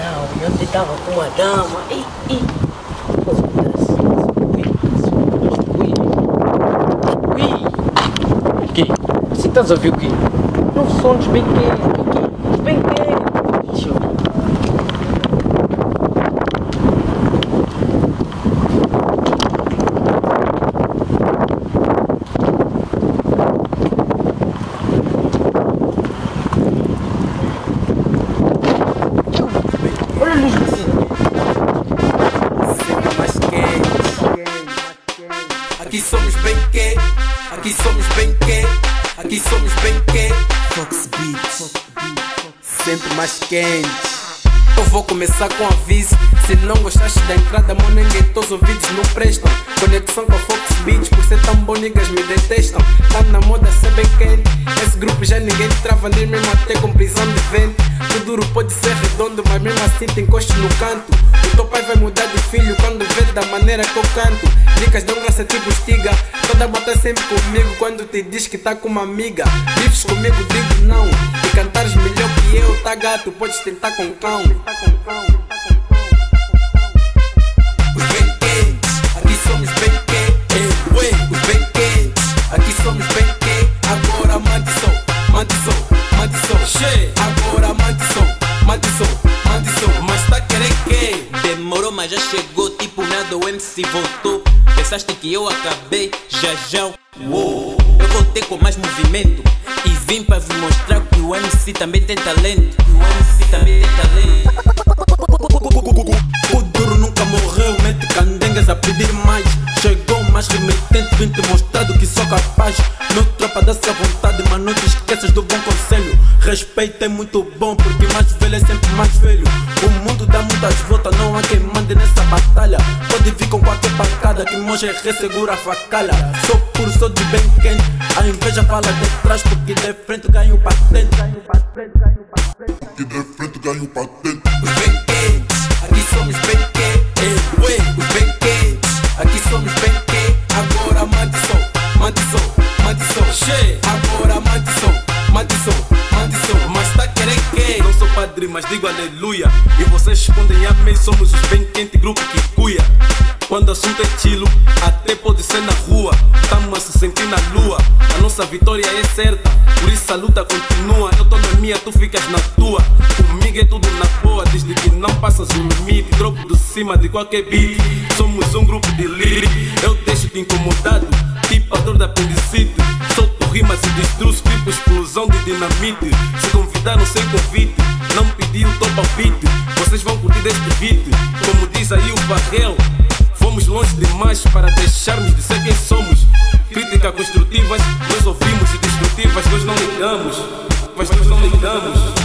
Não, eu ontem estava com uma dama. O quê? Você estás a ouvir o quê? Não som dos bem-queres. Bem-queres. Deixa eu ver. Olha a luz do cinema. Sempre mais quente. Aqui somos bem que, aqui somos bem que, aqui somos bem que. Fox Beats, sempre mais quente. Eu vou começar com aviso. Se não gostaste da entrada, mano, teus ouvidos não prestam. Conexão com a Fox Beats, por ser tão bom, niggas me detestam. Tá na moda ser bem quente. Esse grupo já ninguém trava, nem mesmo até com prisão de vento. O duro pode ser redondo, mas mesmo assim te encosto no canto. O teu pai vai mudar de filho quando vê da maneira que eu canto. Dicas dão graça tipo estiga. Toda bota sempre comigo quando te diz que tá com uma amiga. Vives comigo, digo não. E cantares melhor que eu, tá gato, podes tentar com cão. Os bem quentes, aqui somos bem quentes. Os bem quentes, aqui somos bem quentes. Agora mande som, mande som, mande som. Agora mande som, mande som, mande som. Mas tá querendo que? Demorou, mas já chegou, tipo nada o MC voltou. Pensaste que eu acabei, já. Uou. Eu voltei com mais movimento e vim pra vos mostrar que o MC também tem talento. O MC também tem talento. O duro nunca morreu, mete candengas a pedir mais. Chegou mais remetente, vim te mostrar do que sou capaz. Meu tropa dá-se à vontade, mas não te esqueças do bom conselho. Respeito é muito bom, porque mais velho é sempre mais velho. O mundo dá muitas voltas, não há quem mande nessa batalha. Pode vir com qualquer pancada, que monge ressegura a facalha. Sou puro, sou de bem quente. A inveja fala de trás, porque de frente ganho patente. Porque de frente ganho patente. Os bem quentes, aqui somos bem quentes. Os bem quentes, aqui somos bem quentes. Agora mande som, mande som, mande som. Agora mande som, mande som, mande som. Mas tá querendo que? Não sou padre, mas digo aleluia. E vocês respondem amém, somos os bem quentes, grupo que cuia. Quando o assunto é estilo, até pode ser na rua. Tamo a se sentir na lua. A nossa vitória é certa, por isso a luta continua. Eu tô na minha, tu ficas na tua. Comigo é tudo na boa, desde que não passas o limite. Dropo de cima de qualquer beat. Somos um grupo de líder. Eu deixo-te incomodado, tipo a dor da apendicite. Solto rimas e destruço, tipo explosão de dinamite. Se convidaram sem convite, não pedi o teu palpite. Vocês vão curtir deste beat, como diz aí o Barrel. Fomos longe demais para deixarmos de ser quem somos. Críticas construtivas, nós ouvimos, e destrutivas nós não ligamos. Mas nós não ligamos.